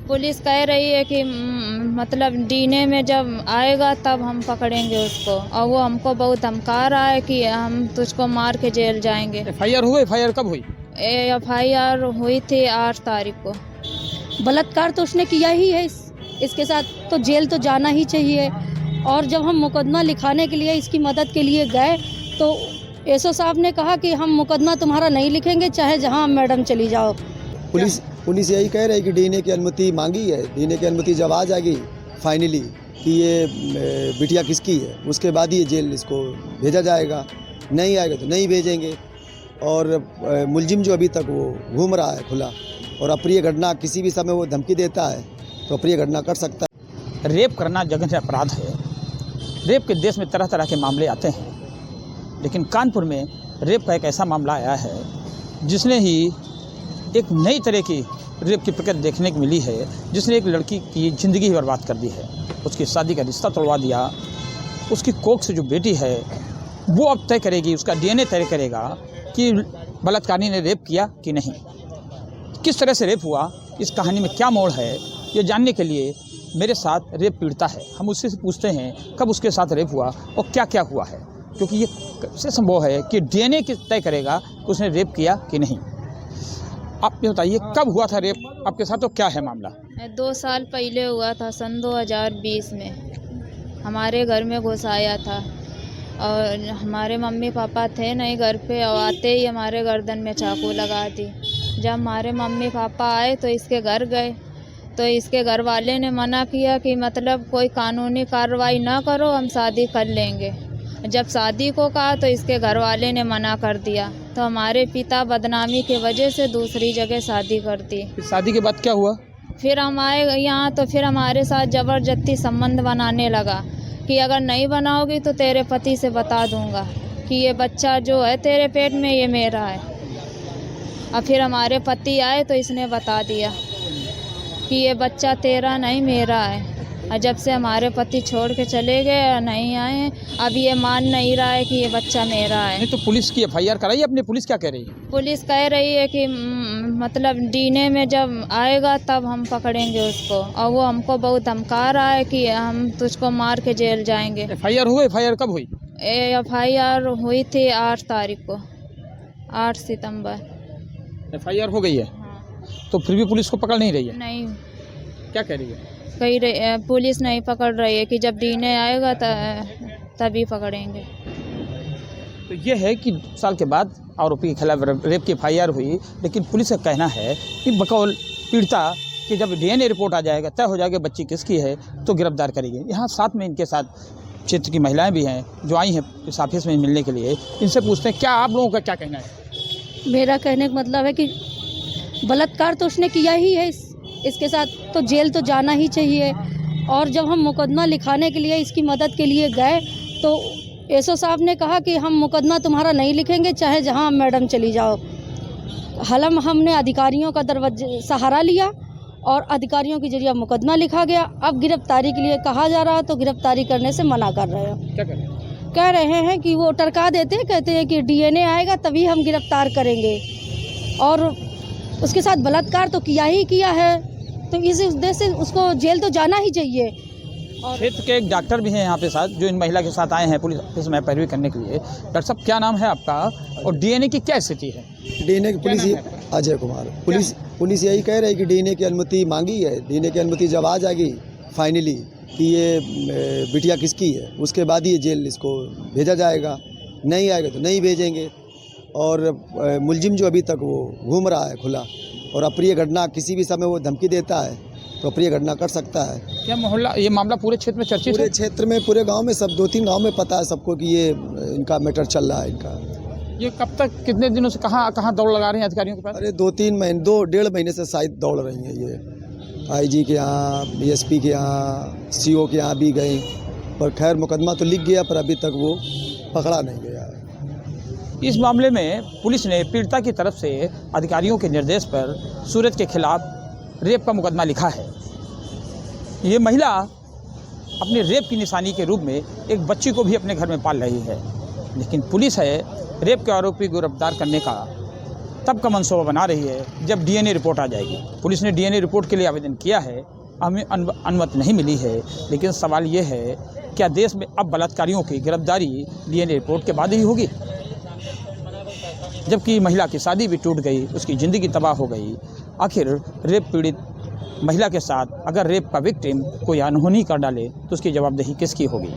Police कह रही है कि मतलब डीने में जब आएगा तब हम पकड़ेंगे उसको, और वो हमको बहुत धमका रहा है कि हम तुझको मार के जेल जाएंगे। एफआईआर कब हुई? एफआईआर हुई थी 8 तारीख को। बलात्कार तो उसने किया ही है, इसके साथ तो जेल तो जाना ही चाहिए। और जब हम मुकदमा लिखाने के लिए इसकी मदद के लिए गए तो एसओ साहब ने कहा कि हम मुकदमा तुम्हारा नहीं लिखेंगे, चाहे जहां मैडम चली जाओ। पुलिस यही कह रही है कि डीएनए की अनुमति मांगी है। डीएनए की अनुमति जब आ जाएगी फाइनली कि ये बिटिया किसकी है, उसके बाद ही जेल इसको भेजा जाएगा। नहीं आएगा तो नहीं भेजेंगे। और मुलजिम जो अभी तक वो घूम रहा है खुला, और अप्रिय घटना किसी भी समय वो धमकी देता है तो अप्रिय घटना कर सकता है। रेप करना जघन्य अपराध है। रेप के देश में तरह तरह के मामले आते हैं, लेकिन कानपुर में रेप का एक ऐसा मामला आया है जिसने ही एक नई तरह की रेप की प्रकृति देखने को मिली है, जिसने एक लड़की की ज़िंदगी ही बर्बाद कर दी है। उसकी शादी का रिश्ता तोड़वा दिया। उसकी कोख से जो बेटी है वो अब तय करेगी, उसका डीएनए तय करेगा कि बलात्कारी ने रेप किया कि नहीं, किस तरह से रेप हुआ, इस कहानी में क्या मोड़ है, ये जानने के लिए मेरे साथ रेप पीड़िता है। हम उससे पूछते हैं कब उसके साथ रेप हुआ और क्या क्या हुआ है, क्योंकि ये कैसे संभव है कि डीएनए तय करेगा कि उसने रेप किया कि नहीं। आप ये बताइए कब हुआ था रेप आपके साथ, तो क्या है मामला? 2 साल पहले हुआ था, सन 2020 में हमारे घर में घुस आया था। और हमारे मम्मी पापा थे नहीं घर पे, और आते ही हमारे गर्दन में चाकू लगा दी। जब हमारे मम्मी पापा आए तो इसके घर गए तो इसके घर वाले ने मना किया कि मतलब कोई कानूनी कार्रवाई ना करो, हम शादी कर लेंगे। जब शादी को कहा तो इसके घर वाले ने मना कर दिया, तो हमारे पिता बदनामी के वजह से दूसरी जगह शादी कर दी। शादी के बाद क्या हुआ? फिर हम आए यहाँ तो फिर हमारे साथ ज़बरदस्ती संबंध बनाने लगा कि अगर नहीं बनाओगी तो तेरे पति से बता दूंगा कि ये बच्चा जो है तेरे पेट में ये मेरा है। और फिर हमारे पति आए तो इसने बता दिया कि ये बच्चा तेरा नहीं मेरा है। और जब से हमारे पति छोड़ के चले गए और नहीं आए हैं, अब ये मान नहीं रहा है कि ये बच्चा मेरा है। नहीं तो पुलिस की एफआईआर कराई अपने, पुलिस क्या कह रही है? पुलिस कह रही है कि मतलब डीने में जब आएगा तब हम पकड़ेंगे उसको, और वो हमको बहुत धमका रहा है कि हम तुझको मार के जेल जाएंगे। एफआईआर कब हुई? एफआईआर हुई थी 8 तारीख को, 8 सितंबर। एफआईआर हो गई है? हाँ। तो फिर भी पुलिस को पकड़ नहीं रही है? नहीं, क्या कह रही है? पुलिस नहीं पकड़ रही है कि जब डीने आएगा तभी पकड़ेंगे। तो ये है कि साल के बाद आरोपी के खिलाफ रेप की एफआईआर हुई, लेकिन पुलिस का कहना है कि बकौल पीड़िता कि जब डीएनए रिपोर्ट आ जाएगा, तय हो जाएगा बच्ची किसकी है, तो गिरफ्तार करेगी। यहाँ साथ में इनके साथ क्षेत्र की महिलाएं भी हैं जो आई हैं इस ऑफिस में मिलने के लिए। इनसे पूछते हैं क्या आप लोगों का क्या कहना है? मेरा कहने का मतलब है कि बलात्कार तो उसने किया ही है, इसके साथ तो जेल तो जाना ही चाहिए। और जब हम मुकदमा लिखाने के लिए इसकी मदद के लिए गए तो एसओ साहब ने कहा कि हम मुकदमा तुम्हारा नहीं लिखेंगे, चाहे जहां मैडम चली जाओ। हमने अधिकारियों का दरवाजा सहारा लिया और अधिकारियों के जरिए मुकदमा लिखा गया। अब गिरफ्तारी के लिए कहा जा रहा है तो गिरफ्तारी करने से मना कर रहे हैं। क्या कर रहे हैं? कह रहे हैं कि वो टरका देते हैं, कहते हैं कि डीएनए आएगा तभी हम गिरफ्तार करेंगे। और उसके साथ बलात्कार तो किया ही किया है, तो इस उद्देश्य से उसको जेल तो जाना ही चाहिए। और क्षेत्र के एक डॉक्टर भी हैं यहाँ पे साथ, जो इन महिला के साथ आए हैं पुलिस ऑफिस में पैरवी करने के लिए। डॉक्टर साहब क्या नाम है आपका और डीएनए की क्या स्थिति है? डीएनए की पुलिस अजय कुमार। पुलिस यही कह रही है कि डीएनए की अनुमति मांगी है। डीएनए की अनुमति जब आ जाएगी फाइनली कि ये बिटिया किसकी है, उसके बाद ही जेल इसको भेजा जाएगा। नहीं आएगा तो नहीं भेजेंगे। और मुलजिम जो अभी तक वो घूम रहा है खुला, और अप्रिय घटना किसी भी समय वो धमकी देता है तो अप्रिय घटना कर सकता है। क्या मोहल्ला ये मामला पूरे क्षेत्र में चर्चित है? पूरे क्षेत्र में, पूरे गांव में, सब 2-3 गांव में पता है सबको कि ये इनका मैटर चल रहा है इनका। ये कब तक, कितने दिनों से कहाँ दौड़ लगा रहे हैं अधिकारियों के पास? अरे 2-3 महीने, 2-1.5 महीने से शायद दौड़ रही हैं ये। आईजी के यहाँ, डीएसपी के यहाँ, सीओ के यहाँ भी गए, पर खैर मुकदमा तो लिख गया पर अभी तक वो पकड़ा नहीं गया है। इस मामले में पुलिस ने पीड़िता की तरफ से अधिकारियों के निर्देश पर सूरज के खिलाफ रेप का मुकदमा लिखा है। ये महिला अपने रेप की निशानी के रूप में एक बच्ची को भी अपने घर में पाल रही है, लेकिन पुलिस है रेप के आरोपी को गिरफ्तार करने का तब का मनसूबा बना रही है जब डीएनए रिपोर्ट आ जाएगी। पुलिस ने डीएनए रिपोर्ट के लिए आवेदन किया है, हमें अनुमति नहीं मिली है। लेकिन सवाल ये है, क्या देश में अब बलात्कारियों की गिरफ्तारी डीएनए रिपोर्ट के बाद ही होगी? जबकि महिला की शादी भी टूट गई, उसकी ज़िंदगी तबाह हो गई। आखिर रेप पीड़ित महिला के साथ अगर रेप का विक्टिम कोई अनहोनी कर डाले तो उसकी जवाबदेही किसकी होगी?